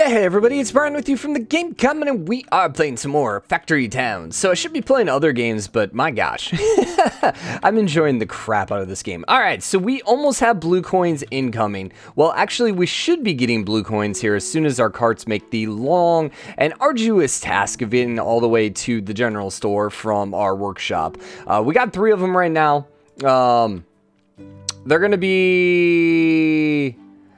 Hey everybody, it's Brian with you from the Game Comment, and we are playing some more Factory Towns. So I should be playing other games, but my gosh, I'm enjoying the crap out of this game. Alright, so we almost have blue coins incoming. Well, actually, we should be getting blue coins here as soon as our carts make the long and arduous task of getting all the way to the general store from our workshop. We got 3 of them right now. They're gonna be...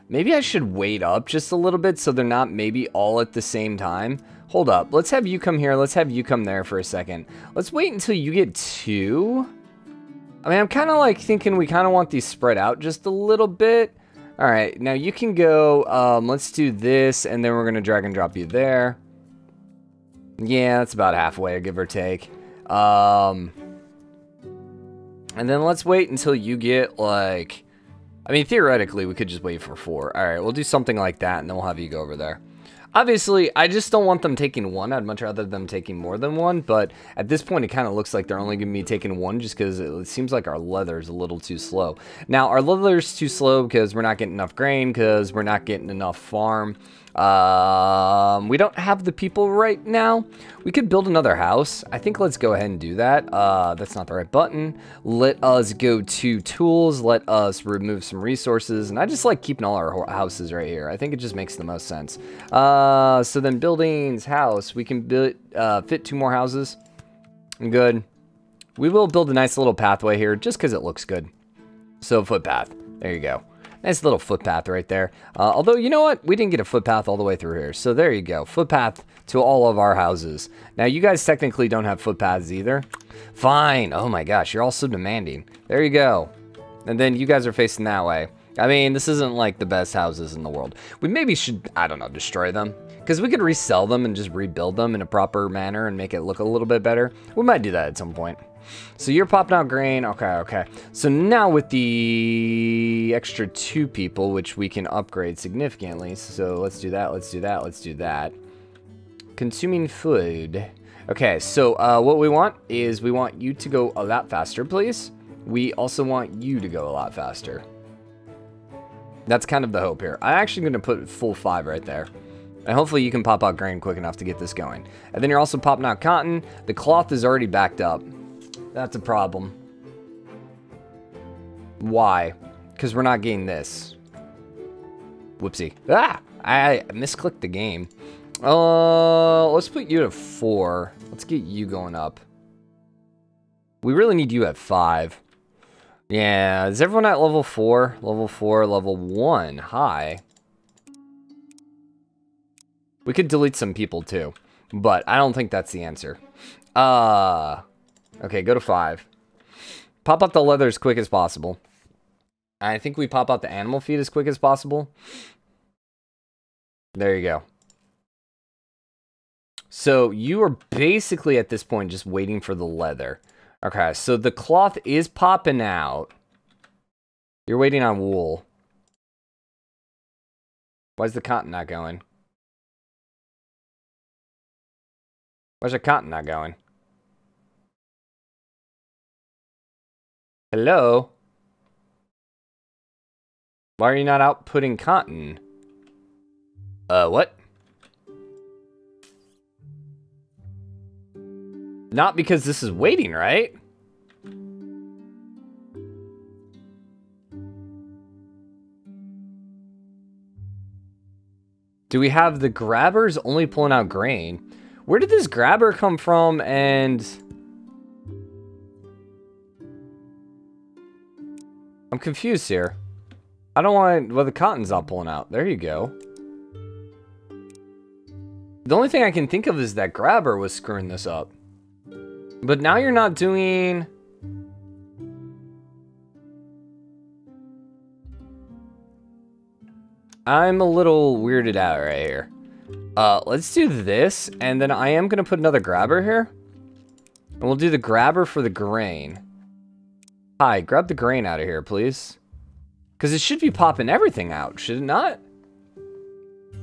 Maybe I should wait up just a little bit so they're not maybe all at the same time. Hold up. Let's have you come here. Let's have you come there for a second. Let's wait until you get 2. I mean, I'm kind of like thinking we kind of want these spread out just a little bit. All right. Now you can go. Let's do this, and then we're going to drag and drop you there. Yeah, that's about halfway, give or take. And then let's wait until you get like... I mean, theoretically, we could just wait for 4. All right, we'll do something like that, and then we'll have you go over there. Obviously, I just don't want them taking 1. I'd much rather them taking more than 1, but at this point, it kind of looks like they're only going to be taking 1 just because it seems like our leather is a little too slow. Now, our leather is too slow because we're not getting enough grain, because we're not getting enough farm. We don't have the people right now. We could build another house. I think let's go ahead and do that. That's not the right button. Let us go to tools. Let us remove some resources. And I just like keeping all our houses right here. I think it just makes the most sense. So then buildings, house. We can build, fit 2 more houses. Good. We will build a nice little pathway here just because it looks good. So footpath. There you go. Nice little footpath right there. Although, you know what? We didn't get a footpath all the way through here. So there you go. Footpath to all of our houses. Now, you guys technically don't have footpaths either. Fine. Oh my gosh, you're all so demanding. There you go. And then you guys are facing that way. I mean, this isn't like the best houses in the world. We maybe should, I don't know, destroy them. Because we could resell them and just rebuild them in a proper manner and make it look a little bit better. We might do that at some point. So you're popping out grain. Okay. So now with the extra 2 people, which we can upgrade significantly. So let's do that. Consuming food. Okay, so what we want is we want you to go a lot faster, please. We also want you to go a lot faster. That's kind of the hope here. I'm actually going to put full 5 right there. And hopefully you can pop out grain quick enough to get this going. And then you're also popping out cotton. The cloth is already backed up. That's a problem. Why? Because we're not getting this. Whoopsie. Ah! I misclicked the game. Let's put you at 4. Let's get you going up. We really need you at 5. Yeah, is everyone at level 4? Level 4, level 1. High. We could delete some people too, but I don't think that's the answer. Okay, go to 5. Pop up the leather as quick as possible. I think we pop out the animal feed as quick as possible. There you go. So you are basically at this point just waiting for the leather. Okay, so the cloth is popping out. You're waiting on wool. Why's the cotton not going? Where's the cotton not going? Hello? Why are you not outputting cotton? What? Not because this is waiting, right? Do we have the grabbers only pulling out grain? Where did this grabber come from? And I'm confused here. I don't want... Well, the cotton's not pulling out. There you go. The only thing I can think of is that grabber was screwing this up. But now you're not doing... I'm a little weirded out right here. Let's do this, and then I am going to put another grabber here. And we'll do the grabber for the grain. Hi, grab the grain out of here, please. Because it should be popping everything out, should it not?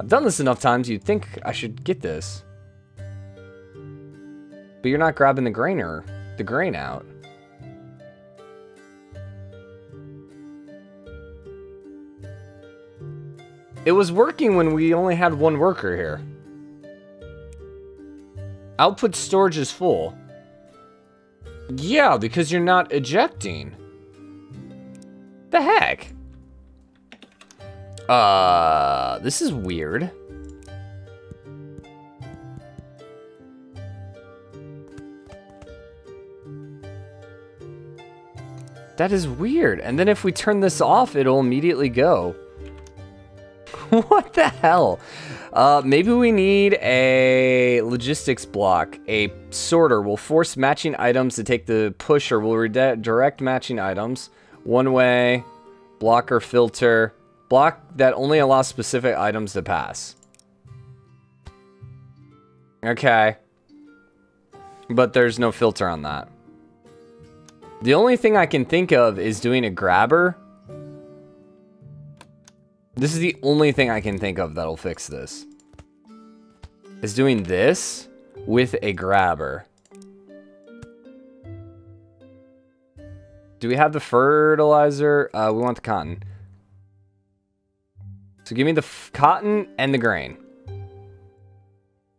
I've done this enough times, you'd think I should get this. But you're not grabbing the grain out. It was working when we only had one worker here. Output storage is full. Yeah, because you're not ejecting. The heck? This is weird. That is weird. And then if we turn this off, it'll immediately go. What the hell? Maybe we need a logistics block. A sorter will force matching items to take the pusher. Will direct matching items. One way. Blocker filter. Block that only allows specific items to pass. Okay. But there's no filter on that. The only thing I can think of is doing a grabber. This is the only thing I can think of that'll fix this. Is doing this with a grabber. Do we have the fertilizer? We want the cotton. So give me the cotton and the grain.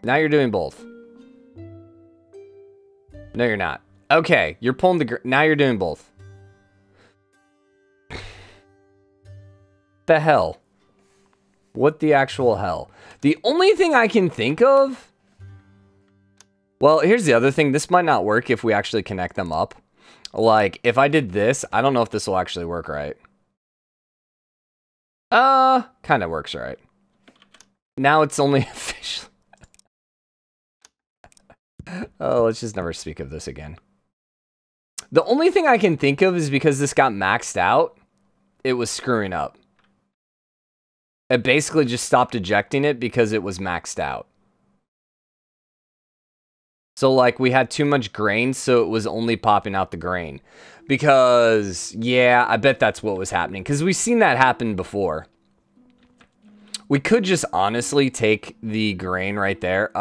Now you're doing both. No, you're not. Okay, you're pulling the... Now you're doing both. The hell? What the actual hell? The only thing I can think of... Well, here's the other thing. This might not work if we actually connect them up. Like, if I did this, I don't know if this will actually work right. Kind of works right. Now it's only official. Oh, let's just never speak of this again. The only thing I can think of is because this got maxed out, it was screwing up. It basically just stopped ejecting it because it was maxed out. So, like, we had too much grain, so it was only popping out the grain. Because, yeah, I bet that's what was happening. Because we've seen that happen before. We could just honestly take the grain right there.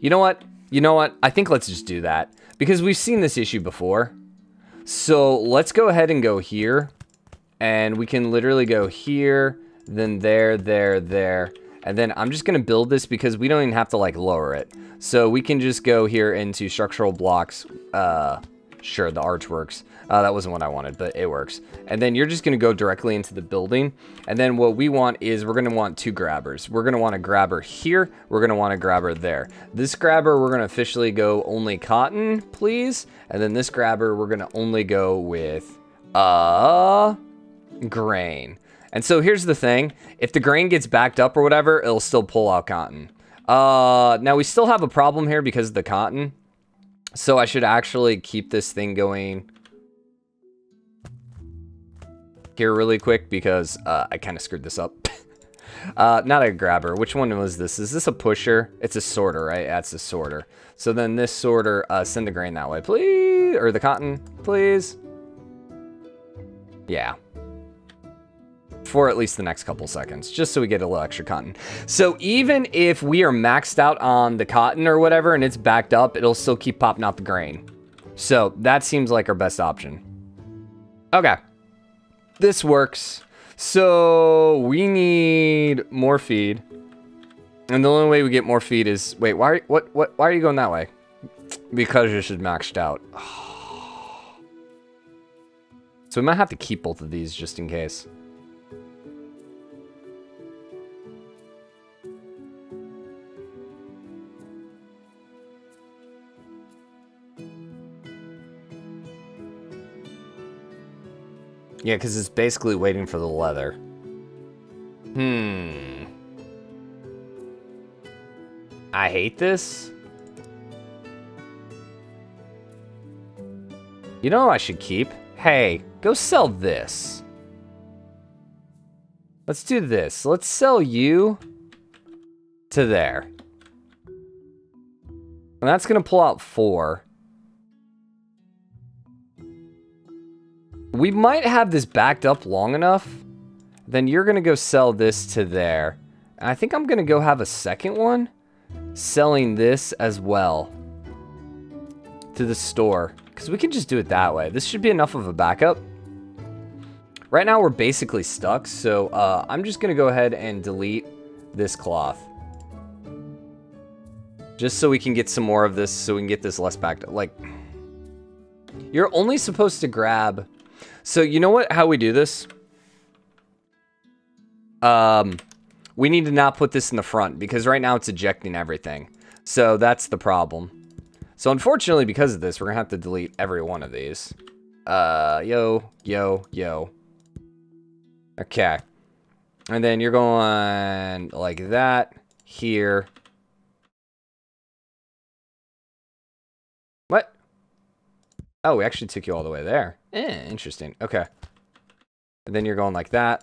You know what? You know what? I think let's just do that. Because we've seen this issue before. So, let's go ahead and go here. And we can literally go here, then there, there, there. And then I'm just going to build this because we don't even have to, like, lower it. So we can just go here into structural blocks. Sure, the arch works. That wasn't what I wanted, but it works. And then you're just going to go directly into the building. And then what we want is we're going to want two grabbers. We're going to want a grabber here. We're going to want a grabber there. This grabber, we're going to officially go only cotton, please. And then this grabber, we're going to only go with grain. And so here's the thing. If the grain gets backed up or whatever, it'll still pull out cotton. Now we still have a problem here because of the cotton. So I should actually keep this thing going here really quick because I kind of screwed this up. Not a grabber. Which one was this? Is this a pusher? It's a sorter, right? That's a sorter. So then this sorter, send the grain that way, please. Or the cotton, please. Yeah. For at least the next couple seconds, just so we get a little extra cotton. So even if we are maxed out on the cotton or whatever and it's backed up, it'll still keep popping out the grain. So that seems like our best option. Okay. This works. So we need more feed. And the only way we get more feed is... Wait, why are you going that way? Because this is maxed out. So we might have to keep both of these just in case. Yeah, because it's basically waiting for the leather. I hate this. You know what I should keep? Hey, go sell this. Let's do this. Let's sell you to there. And that's going to pull out 4. We might have this backed up long enough. Then you're going to go sell this to there. And I think I'm going to go have a second one. Selling this as well. To the store. Because we can just do it that way. This should be enough of a backup. Right now we're basically stuck, so I'm just gonna go ahead and delete this cloth. Just so we can get some more of this, so we can get this less backed up. Like, you're only supposed to grab... So, you know what? How we do this? We need to not put this in the front, because right now it's ejecting everything. So, that's the problem. So, unfortunately, because of this, we're gonna have to delete every one of these. Yo. Okay. And then you're going like that, here. What? Oh, we actually took you all the way there. Interesting. Okay. And then you're going like that.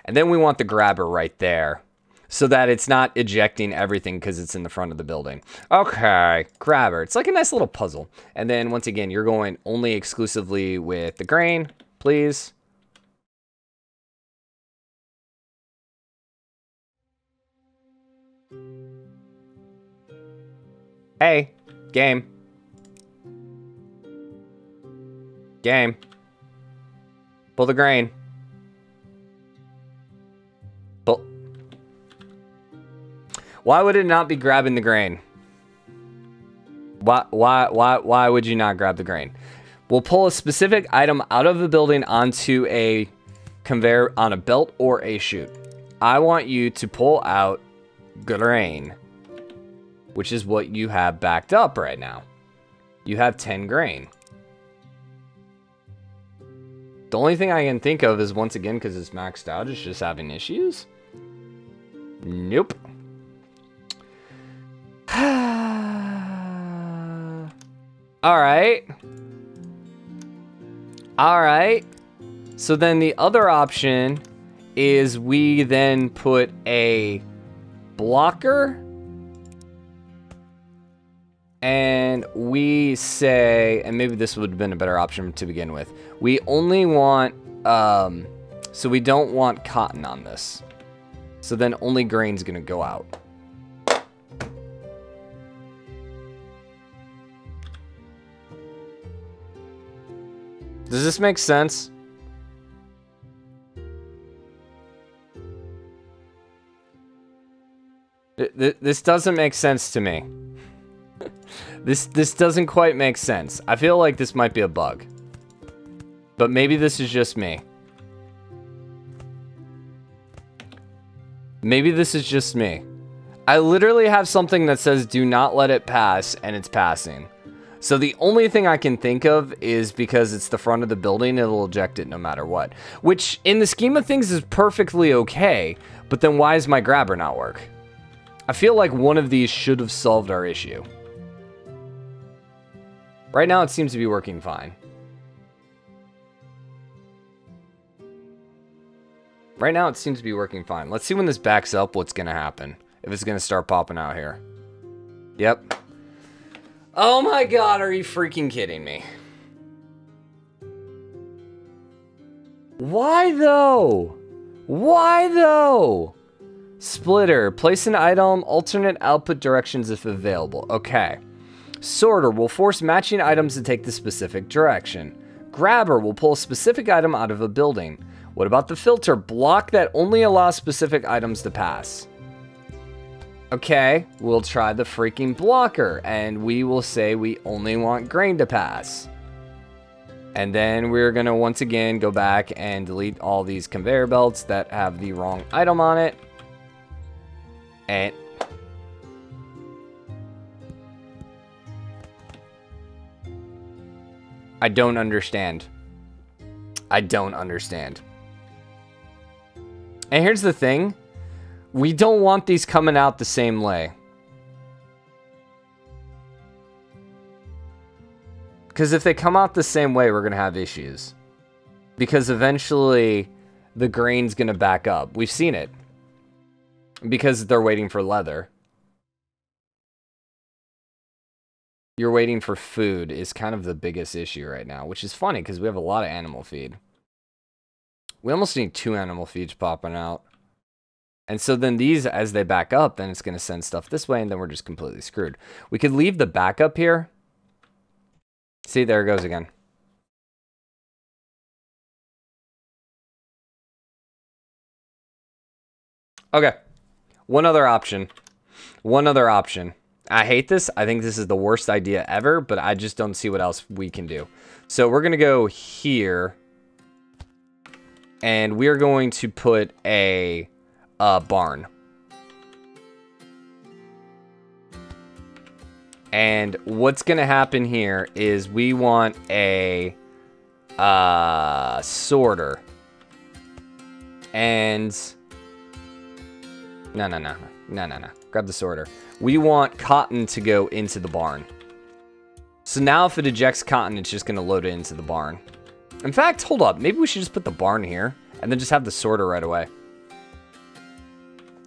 And then we want the grabber right there, so that it's not ejecting everything because it's in the front of the building. Okay, grabber. It's like a nice little puzzle. And then, once again, you're going only exclusively with the grain, please. Hey, game. Game. Pull the grain. Pull. Why would it not be grabbing the grain? Why would you not grab the grain? We'll pull a specific item out of the building onto a conveyor on a belt or a chute. I want you to pull out grain, which is what you have backed up right now. You have 10 grain. The only thing I can think of is, once again, because it's maxed out, it's just having issues. Nope. Alright. Alright. So then the other option is we then put a blocker. And we say, and maybe this would have been a better option to begin with. We only want, so we don't want cotton on this. So then only grain's gonna go out. Does this make sense? This doesn't make sense to me. This doesn't quite make sense. I feel like this might be a bug. But maybe this is just me. Maybe this is just me. I literally have something that says do not let it pass, and it's passing. So the only thing I can think of is because it's the front of the building, it'll eject it no matter what. Which, in the scheme of things, is perfectly okay. But then why does my grabber not work? I feel like one of these should have solved our issue. Right now, it seems to be working fine. Right now, it seems to be working fine. Let's see when this backs up what's going to happen. If it's going to start popping out here. Yep. Oh my god, are you freaking kidding me? Why though? Why though? Splitter. Place an item, alternate output directions if available. Okay. Sorter will force matching items to take the specific direction. Grabber will pull a specific item out of a building. What about the filter? Block that only allows specific items to pass. Okay, we'll try the freaking blocker, and we will say we only want grain to pass. And then we're gonna once again go back and delete all these conveyor belts that have the wrong item on it. And I don't understand. I don't understand. And here's the thing. We don't want these coming out the same way. Because if they come out the same way, we're going to have issues. Because eventually, the grain's going to back up. We've seen it. Because they're waiting for leather. You're waiting for food is kind of the biggest issue right now. Which is funny, because we have a lot of animal feed. We almost need 2 animal feeds popping out. And so then these, as they back up, then it's going to send stuff this way, and then we're just completely screwed. We could leave the backup here. See, there it goes again. Okay. One other option. One other option. I hate this. I think this is the worst idea ever, but I just don't see what else we can do. So we're going to go here. And we're going to put a barn. And what's going to happen here is we want a sorter. And no. Grab the sorter. We want cotton to go into the barn. So now if it ejects cotton, it's just going to load it into the barn. In fact, hold up. Maybe we should just put the barn here and then just have the sorter right away.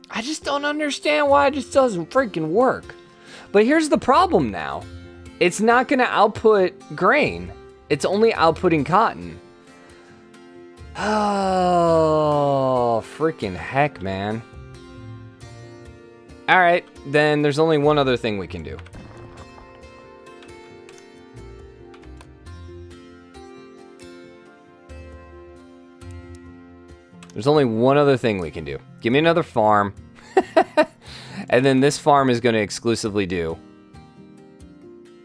I just don't understand why it just doesn't freaking work. But here's the problem now. It's not going to output grain. It's only outputting cotton. Oh, freaking heck, man. All right, then there's only one other thing we can do. There's only one other thing we can do. Give me another farm. And then this farm is going to exclusively do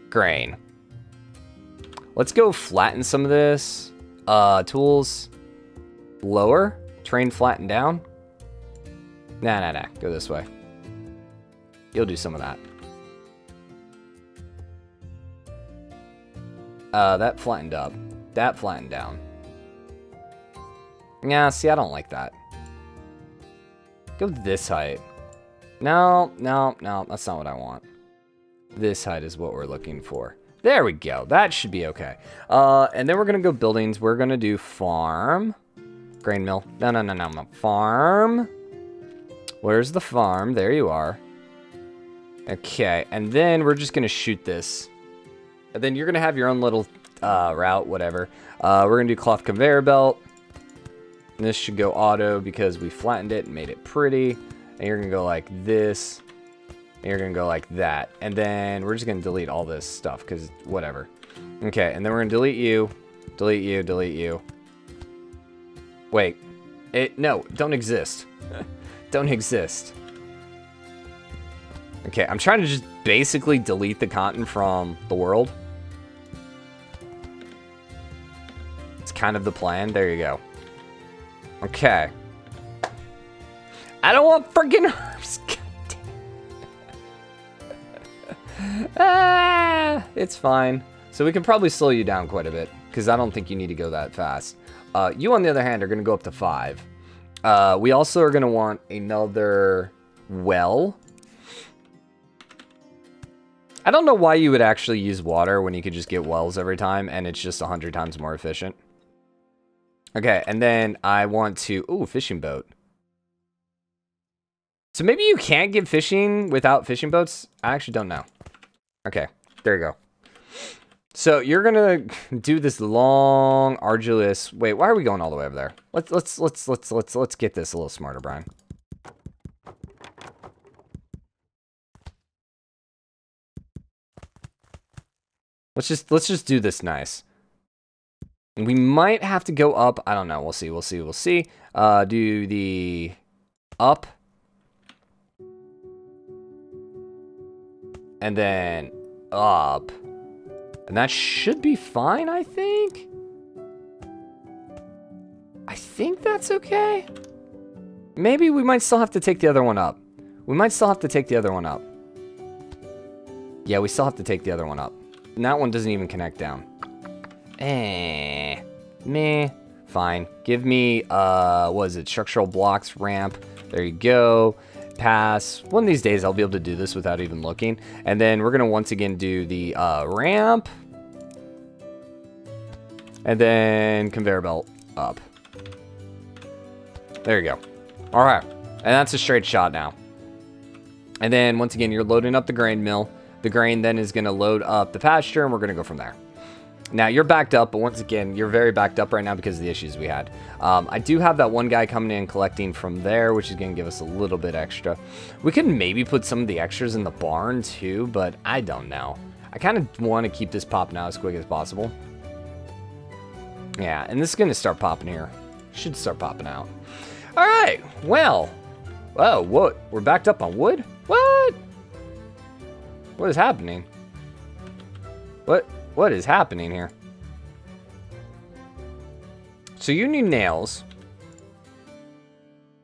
grain. Let's go flatten some of this. Tools. Lower. Train flatten down. Nah. Go this way. You'll do some of that. That flattened up. That flattened down. Yeah, see, I don't like that. Go this height. No, that's not what I want. This height is what we're looking for. There we go. That should be okay. And then we're going to go buildings. We're going to do farm. Grain mill. No. Farm. Where's the farm? There you are. Okay, and then we're just going to shoot this. And then you're going to have your own little route, whatever. We're going to do cloth conveyor belt. And this should go auto because we flattened it and made it pretty. And you're going to go like this. And you're going to go like that. And then we're just going to delete all this stuff because whatever. Okay, and then we're going to delete you. Delete you, delete you. Wait. No, don't exist. Don't exist. Okay, I'm trying to just basically delete the cotton from the world. It's kind of the plan. There you go. Okay. I don't want freaking herbs. It's fine. So we can probably slow you down quite a bit because I don't think you need to go that fast. You, on the other hand, are going to go up to 5. We also are going to want another well. I don't know why you would actually use water when you could just get wells every time and it's just 100 times more efficient. Okay, and then I want to... Ooh, fishing boat. So maybe you can't get fishing without fishing boats? I actually don't know. Okay, there you go. So you're gonna do this long, arduous... Wait, why are we going all the way over there? Let's get this a little smarter, Brian. Let's just do this nice. We might have to go up. I don't know. We'll see. Do the up. And then up. And that should be fine, I think. I think that's okay. Maybe we might still have to take the other one up. Yeah, we still have to take the other one up. And that one doesn't even connect down. Meh. Fine. Give me, what is it? Structural blocks, ramp. There you go. Pass. One of these days I'll be able to do this without even looking. And then we're going to once again do the ramp. And then conveyor belt up. There you go. All right. And that's a straight shot now. And then once again, you're loading up the grain mill. The grain then is going to load up the pasture, and we're going to go from there. Now, you're backed up, but once again, you're very backed up right now because of the issues we had. I do have that one guy coming in collecting from there, which is going to give us a little bit extra. We could maybe put some of the extras in the barn, too, but I don't know. I kind of want to keep this popping out as quick as possible. Yeah, and this is going to start popping here. Should start popping out. All right, well, Whoa, what? We're backed up on wood? What? What is happening? What is happening here? So you need nails.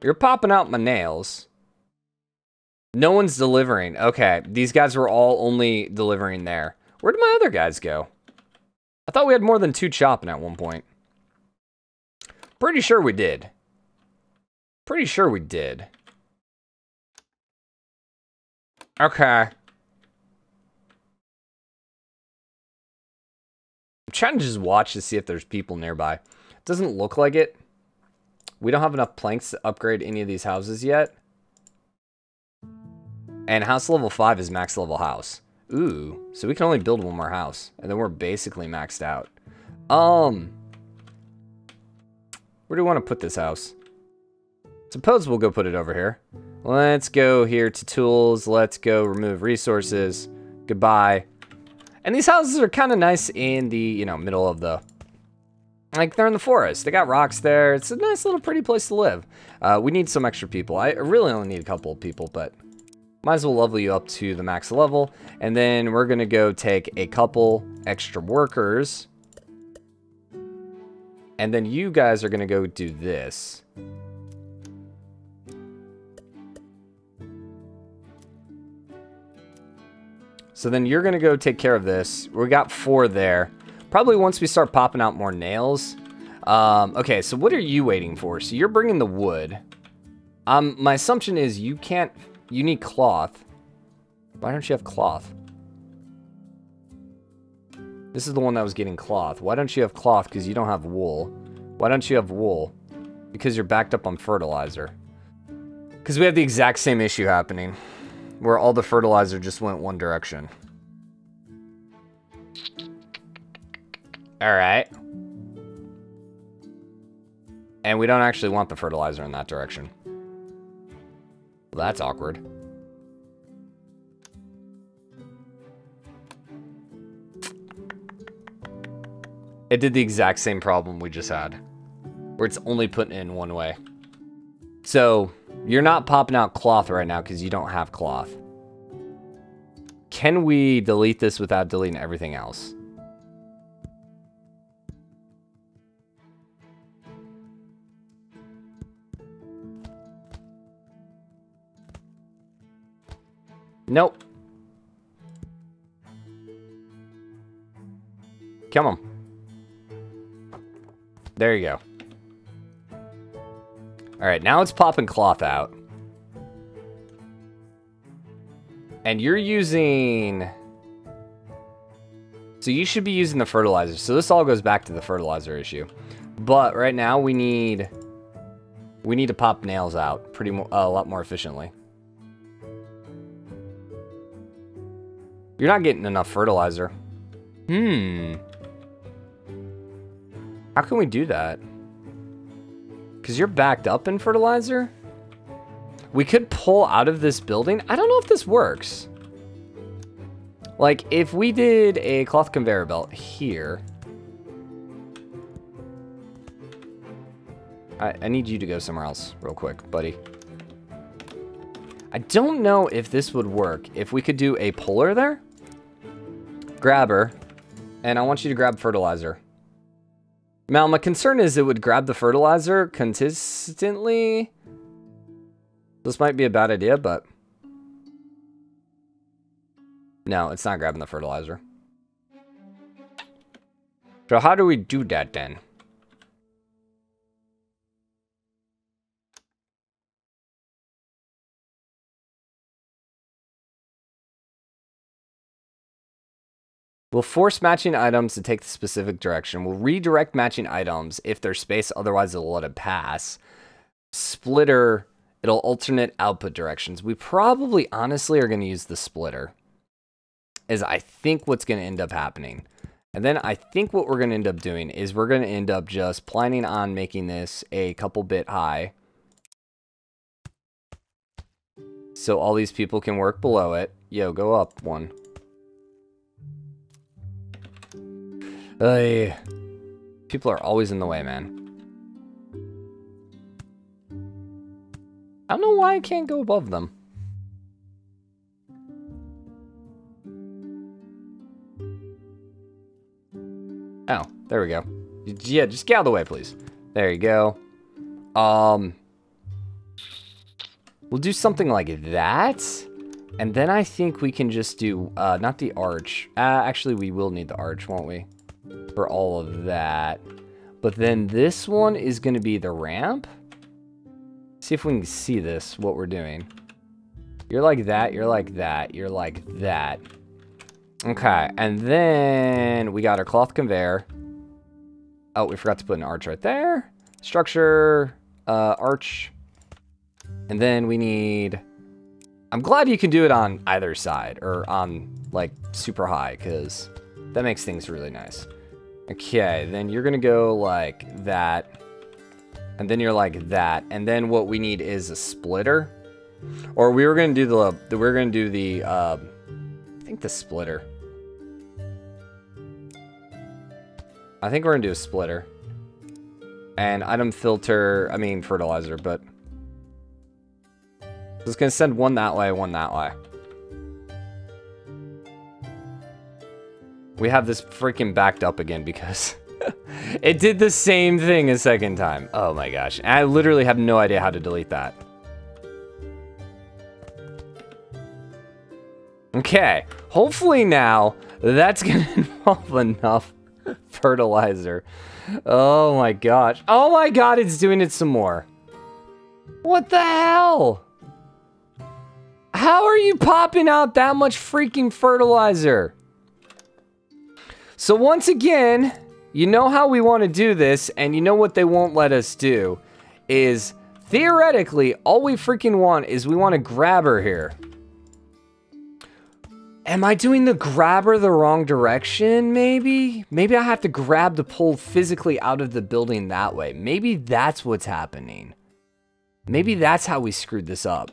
You're popping out my nails. No one's delivering. Okay, these guys were all only delivering there. Where did my other guys go? I thought we had more than 2 chopping at one point. Pretty sure we did. Pretty sure we did. Okay. I'm trying to just watch to see if there's people nearby. Doesn't look like it. We don't have enough planks to upgrade any of these houses yet. And house level 5 is max level house. Ooh, so we can only build one more house. And then we're basically maxed out. Where do we want to put this house? Suppose we'll go put it over here. Let's go here to tools. Let's go remove resources. Goodbye. And these houses are kind of nice in the, you know, middle of the... Like, they're in the forest. They got rocks there. It's a nice little pretty place to live. We need some extra people. I really only need a couple of people, but... Might as well level you up to the max level. And then we're going to go take a couple extra workers. And then you guys are going to go do this. So then you're going to go take care of this. We got 4 there. Probably once we start popping out more nails. Okay, so what are you waiting for? So you're bringing the wood. My assumption is you can't... You need cloth. Why don't you have cloth? This is the one that was getting cloth. Why don't you have cloth? Because you don't have wool. Why don't you have wool? Because you're backed up on fertilizer. Because we have the exact same issue happening. Where all the fertilizer just went one direction. Alright. And we don't actually want the fertilizer in that direction. Well, that's awkward. It did the exact same problem we just had. Where it's only putting in one way. So, you're not popping out cloth right now because you don't have cloth. Can we delete this without deleting everything else? Nope. Come on. There you go. Alright, now it's popping cloth out. And you're using... So you should be using the fertilizer. So this all goes back to the fertilizer issue. But right now we need to pop nails out a lot more efficiently. You're not getting enough fertilizer. How can we do that? Because you're backed up in fertilizer? We could pull out of this building. I don't know if this works. Like, if we did a cloth conveyor belt here. I need you to go somewhere else real quick, buddy. I don't know if this would work. If we could do a puller there. Grabber. And I want you to grab fertilizer. Now, my concern is it would grab the fertilizer consistently. This might be a bad idea, but... No, it's not grabbing the fertilizer. So how do we do that then? We'll force matching items to take the specific direction. We'll redirect matching items if there's space, otherwise it'll let it pass. Splitter, it'll alternate output directions. We probably, honestly, are going to use the splitter. Is I think what's going to end up happening. And then I think what we're going to end up doing is we're going to end up just planning on making this a couple bit high. So all these people can work below it. Yo, go up one. People are always in the way, man. I don't know why I can't go above them. Oh, there we go. Yeah, just get out of the way, please. There you go. We'll do something like that. And then I think we can just do, not the arch. Actually, we will need the arch, won't we? For all of that. But then this one is going to be the ramp. See if we can see this, what we're doing. You're like that, you're like that, you're like that. Okay, and then we got our cloth conveyor. Oh, we forgot to put an arch right there. Structure, arch. And then we need... I'm glad you can do it on either side, or on, like, super high, because that makes things really nice. Okay, then you're gonna go like that. And then you're like that. And then what we need is a splitter. Or we were gonna do the, I think the splitter. I think we're gonna do a splitter. And item filter, I mean fertilizer, but... Just gonna send one that way, one that way. We have this freaking backed up again because it did the same thing a second time. Oh my gosh. And I literally have no idea how to delete that. Okay. Hopefully now that's gonna involve enough fertilizer. Oh my gosh. Oh my god, it's doing it some more. What the hell? How are you popping out that much freaking fertilizer? So once again, you know how we want to do this, and you know what they won't let us do, is theoretically, all we freaking want is we want a grabber here. Am I doing the grabber the wrong direction, maybe? Maybe I have to grab the pole physically out of the building that way. Maybe that's what's happening. Maybe that's how we screwed this up.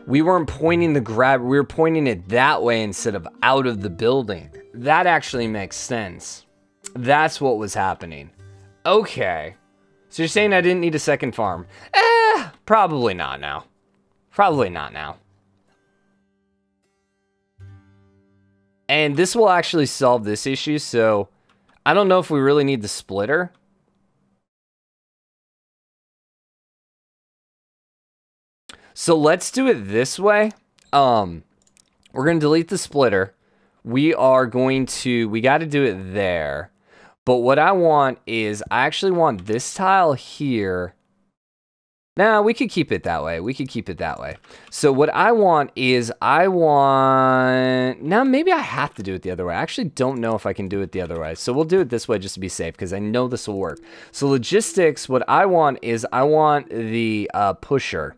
We weren't pointing the grab, we were pointing it that way instead of out of the building. That actually makes sense. That's what was happening. Okay. So you're saying I didn't need a second farm? Probably not now. Probably not now. And this will actually solve this issue, so I don't know if we really need the splitter. So let's do it this way. We're going to delete the splitter. We got to do it there. But what I want is, I actually want this tile here. Nah, we could keep it that way. We could keep it that way. So what I want is, now maybe I have to do it the other way. I actually don't know if I can do it the other way. So we'll do it this way just to be safe, because I know this will work. So logistics, what I want is, I want the pusher.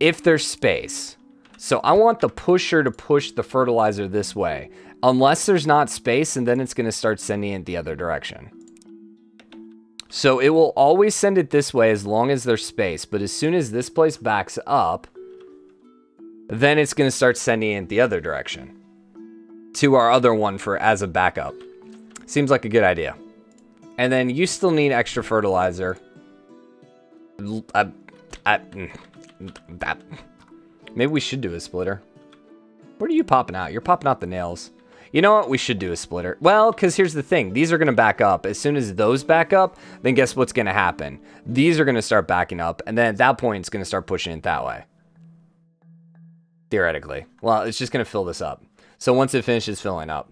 If there's space. So I want the pusher to push the fertilizer this way. Unless there's not space, and then it's going to start sending it the other direction. So it will always send it this way as long as there's space. But as soon as this place backs up, then it's going to start sending it the other direction. To our other one as a backup. Seems like a good idea. And then you still need extra fertilizer. Maybe we should do a splitter. What are you popping out? You're popping out the nails. You know what? We should do a splitter. Well, because here's the thing. These are going to back up. As soon as those back up, then guess what's going to happen? These are going to start backing up. And then at that point, it's going to start pushing it that way. Theoretically. Well, it's just going to fill this up. So once it finishes filling up.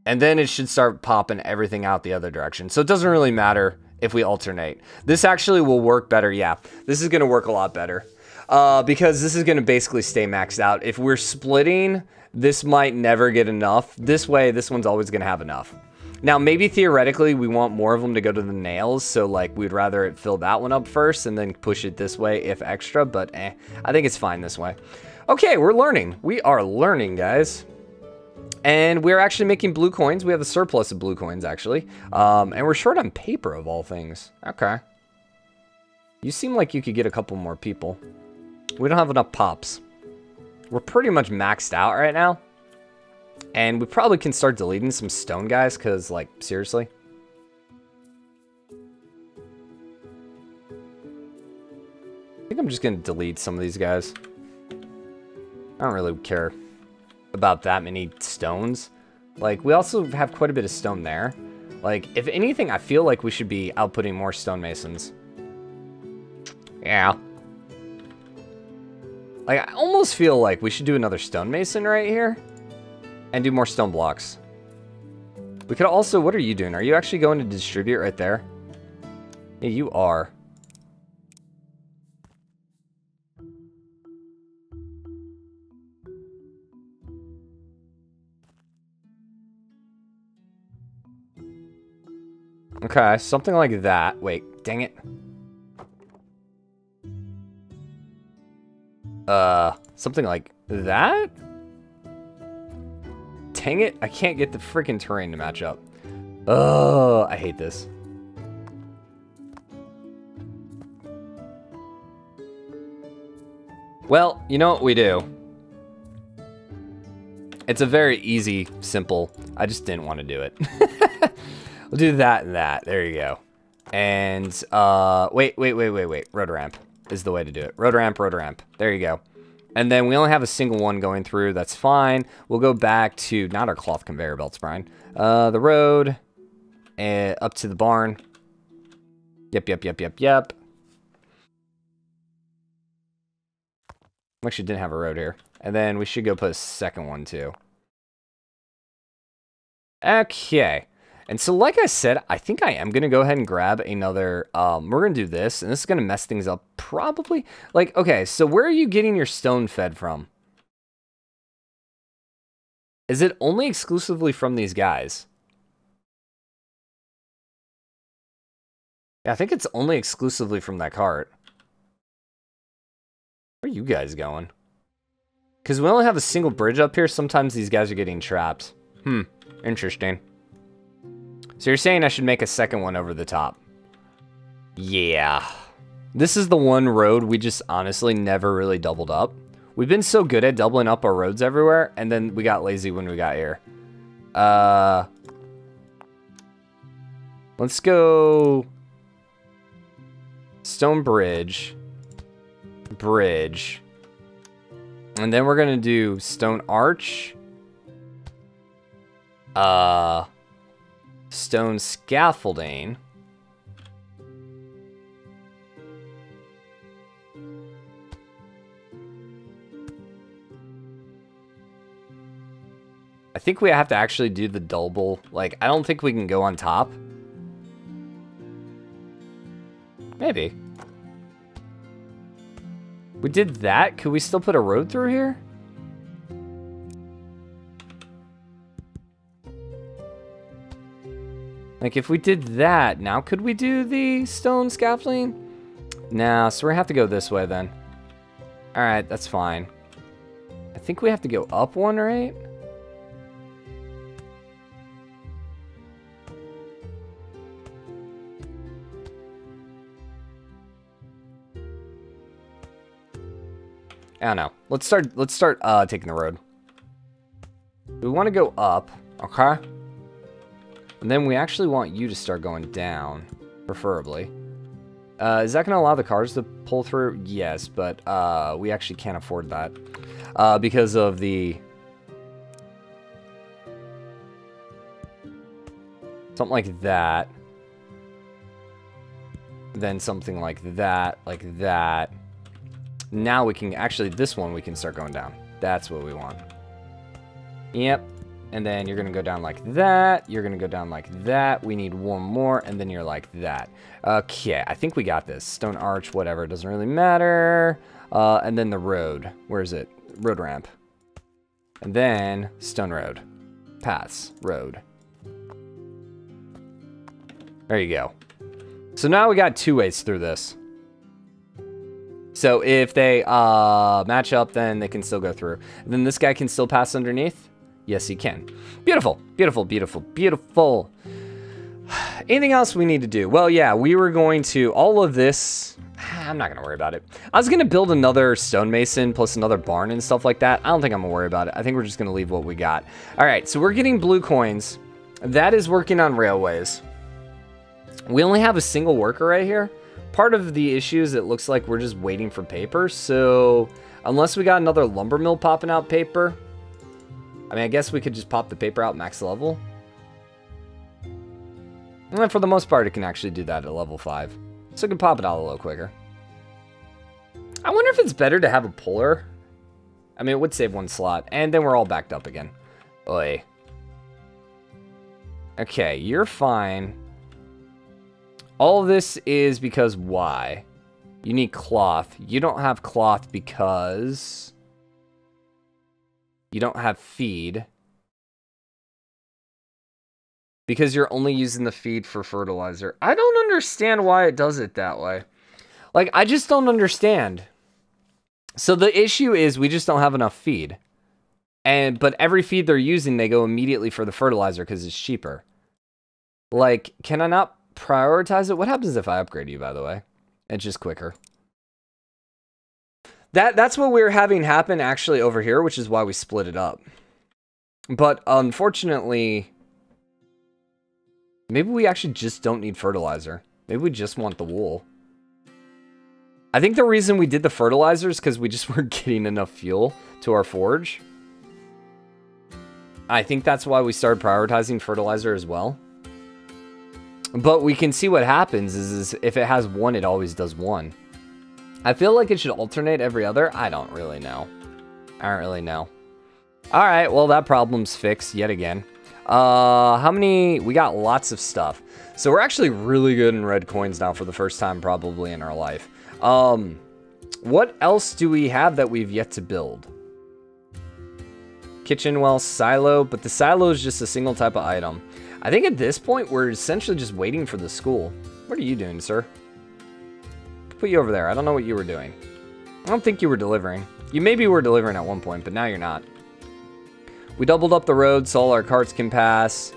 And then it should start popping everything out the other direction. So it doesn't really matter if we alternate. This actually will work better. Yeah, this is going to work a lot better. Because this is going to basically stay maxed out. If we're splitting, this might never get enough. This way, this one's always going to have enough. Now, maybe theoretically, we want more of them to go to the nails. So, like, we'd rather it fill that one up first and then push it this way if extra. But, I think it's fine this way. Okay, we're learning. We are learning, guys. And we're actually making blue coins. We have a surplus of blue coins, actually. And we're short on paper, of all things. Okay. You seem like you could get a couple more people. We don't have enough pops. We're pretty much maxed out right now. And we probably can start deleting some stone guys, because, like, seriously. think I'm just going to delete some of these guys. I don't really care about that many stones. Like, we also have quite a bit of stone there. Like, if anything, I feel like we should be outputting more stonemasons. Yeah. Like, I almost feel like we should do another stonemason right here. And do more stone blocks. We could also... What are you doing? Are you actually going to distribute right there? Yeah, you are. Okay, something like that. Wait, dang it. Something like that? Dang it, I can't get the freaking terrain to match up. Oh, I hate this. Well, you know what we do? It's a very easy, simple... I just didn't want to do it. We'll do that and that. There you go. And, wait. Road ramp is the way to do it. Road ramp. There you go. And then we only have a single one going through. That's fine. We'll go back to, not our cloth conveyor belts, Brian. The road. Up to the barn. Yep. We actually didn't have a road here. And then we should go put a second one, too. Okay. And so, like I said, I think I am going to go ahead and grab another, we're going to do this, and this is going to mess things up, probably. Like, okay, so where are you getting your stone fed from? Is it only exclusively from these guys? Yeah, I think it's only exclusively from that cart. Where are you guys going? Because we only have a single bridge up here, sometimes these guys are getting trapped. Interesting. So you're saying I should make a second one over the top? Yeah. This is the one road we just honestly never really doubled up. We've been so good at doubling up our roads everywhere, and then we got lazy when we got here. Let's go... Stone bridge. Bridge. And then we're gonna do stone arch. Stone scaffolding. I think we have to actually do the double. Like, I don't think we can go on top. Maybe. We did that. Could we still put a road through here? Like, if we did that, now could we do the stone scaffolding? Nah, so we're gonna have to go this way then. Alright, that's fine. I think we have to go up one, right? I don't know. Let's start taking the road. We want to go up, okay? And then we actually want you to start going down, preferably. Is that going to allow the cars to pull through? Yes, but we actually can't afford that because of the... Something like that. Then something like that, like that. Now we can... Actually, this one we can start going down. That's what we want. Yep. And then you're going to go down like that. You're going to go down like that. We need one more. And then you're like that. Okay. I think we got this. Stone arch, whatever. It doesn't really matter. And then the road. Where is it? Road ramp. And then stone road. Paths. Road. There you go. So now we got two ways through this. So if they match up, then they can still go through. And then this guy can still pass underneath. Yes, he can. Beautiful, beautiful, beautiful, beautiful. Anything else we need to do? Well, yeah, we were going to, all of this, I'm not going to worry about it. I was going to build another stonemason plus another barn and stuff like that. I don't think I'm going to worry about it. I think we're just going to leave what we got. All right, so we're getting blue coins. That is working on railways. We only have a single worker right here. part of the issue is it looks like we're just waiting for paper. So unless we got another lumber mill popping out paper, I mean, I guess we could just pop the paper out max level. And for the most part, it can actually do that at level 5. So it can pop it out a little quicker. I wonder if it's better to have a puller. I mean, it would save 1 slot. And then we're all backed up again. Oy. Okay, you're fine. All of this is because why? You need cloth. You don't have cloth because you don't have feed. Because you're only using the feed for fertilizer. I don't understand why it does it that way. Like, I just don't understand. So the issue is we just don't have enough feed. But every feed they're using, they go immediately for the fertilizer because it's cheaper. Like, can I not prioritize it? What happens if I upgrade you, by the way? It's just quicker. That's what we're having happen actually over here, which is why we split it up. But unfortunately, maybe we actually just don't need fertilizer. Maybe we just want the wool. I think the reason we did the fertilizer is because we just weren't getting enough fuel to our forge. I think that's why we started prioritizing fertilizer as well. But we can see what happens is if it has 1, it always does 1. I feel like it should alternate every other. I don't really know. I don't really know. All right, well, that problem's fixed yet again. How many? We got lots of stuff. So we're actually really good in red coins now for the first time probably in our life. What else do we have that we've yet to build? Kitchen well, silo, but the silo is just a single type of item. I think at this point, we're essentially just waiting for the school. What are you doing, sir? Put you over there. I don't know what you were doing. I don't think you were delivering. You maybe were delivering at one point, but now you're not. We doubled up the road so all our carts can pass.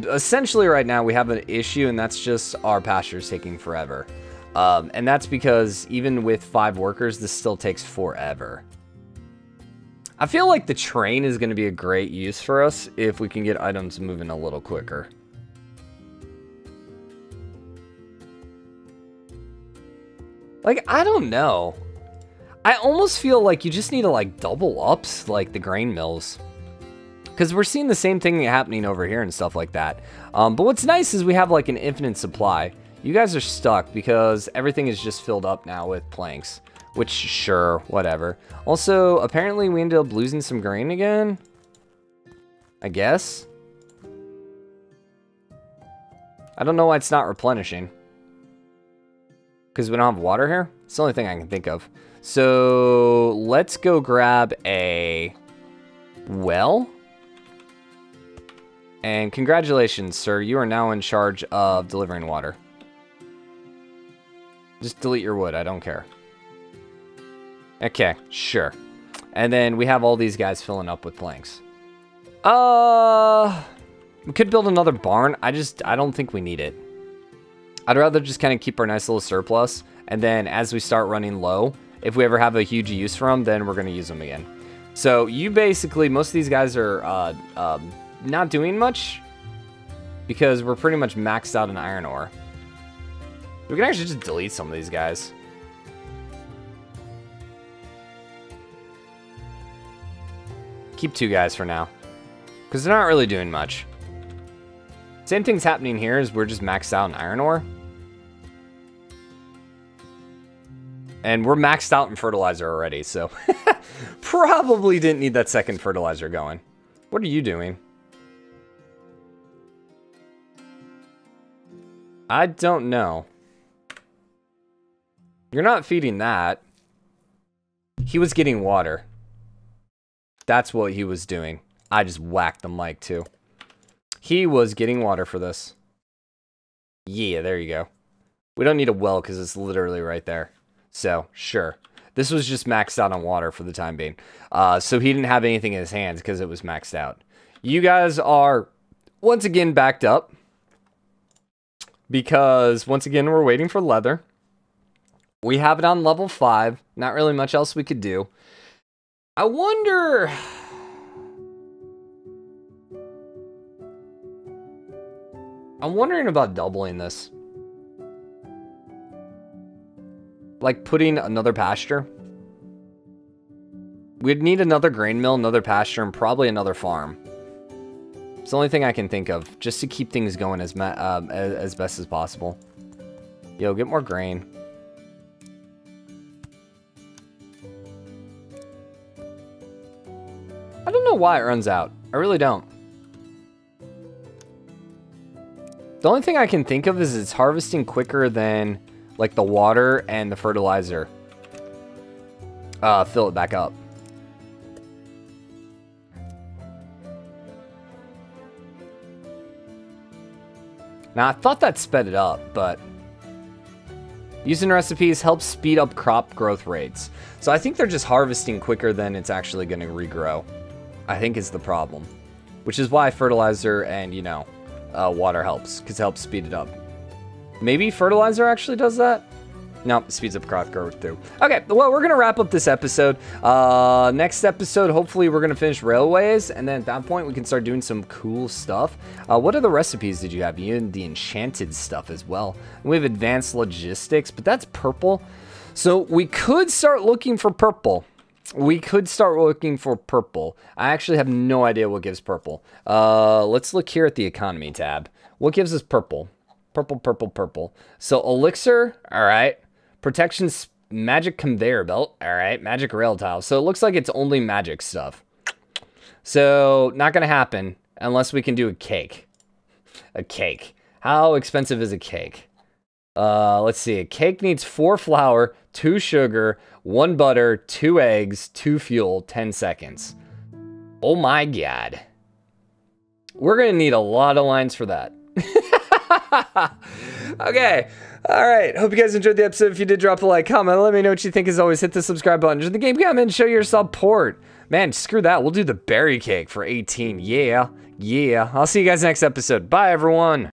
Essentially right now we have an issue, and that's just our pastures taking forever. And that's because even with 5 workers, this still takes forever. I feel like the train is going to be a great use for us if we can get items moving a little quicker. Like, I don't know. I almost feel like you just need to, like, double up, like, the grain mills. Because we're seeing the same thing happening over here and stuff like that. But what's nice is we have, like, an infinite supply. You guys are stuck because everything is just filled up now with planks. Which, sure, whatever. Also, apparently we ended up losing some grain again. I guess. I don't know why it's not replenishing. Because we don't have water here? It's the only thing I can think of. So, let's go grab a well. And congratulations, sir. You are now in charge of delivering water. Just delete your wood. I don't care. Okay, sure. And then we have all these guys filling up with planks. We could build another barn. I don't think we need it. I'd rather just kind of keep our nice little surplus. And then as we start running low, if we ever have a huge use for them, then we're going to use them again. So you basically, most of these guys are not doing much because we're pretty much maxed out in iron ore. We can actually just delete some of these guys. Keep 2 guys for now, because they're not really doing much. Same thing's happening here as we're just maxed out in iron ore. And we're maxed out in fertilizer already, so probably didn't need that second fertilizer going. What are you doing? I don't know. You're not feeding that. He was getting water. That's what he was doing. I just whacked the mic too. He was getting water for this. Yeah, there you go. We don't need a well because it's literally right there. So, sure. This was just maxed out on water for the time being. So he didn't have anything in his hands because it was maxed out. You guys are once again backed up. Because once again, we're waiting for leather. We have it on level 5. Not really much else we could do. I wonder... I'm wondering about doubling this. like putting another pasture. We'd need another grain mill, another pasture, and probably another farm. It's the only thing I can think of, just to keep things going as best as possible. Yo, get more grain. I don't know why it runs out. I really don't. The only thing I can think of is it's harvesting quicker than, like, the water and the fertilizer. Fill it back up. Now, I thought that sped it up, but using recipes helps speed up crop growth rates. So I think they're just harvesting quicker than it's actually going to regrow. I think is the problem. Which is why fertilizer and, you know, water helps, because it helps speed it up. Maybe fertilizer actually does that? No, speeds up crop growth too. Okay, well, we're going to wrap up this episode. Next episode, hopefully we're going to finish railways, and then at that point we can start doing some cool stuff. What other recipes did you have? You had the enchanted stuff as well. We have advanced logistics, but that's purple. So we could start looking for purple. I actually have no idea what gives purple. Let's look here at the economy tab. What gives us purple? Purple. So elixir, all right. Protections, magic conveyor belt, all right. Magic rail tile. So it looks like it's only magic stuff. So not gonna happen unless we can do a cake. A cake. How expensive is a cake? Let's see. A cake needs 4 flour, 2 sugar, 1 butter, 2 eggs, 2 fuel, 10 seconds. Oh my god. We're gonna need a lot of lines for that. Okay. All right. Hope you guys enjoyed the episode. If you did, drop a like, comment, let me know what you think. As always, hit the subscribe button. Join the game comment and show your support. Man, screw that. We'll do the berry cake for 18. Yeah. I'll see you guys next episode. Bye, everyone.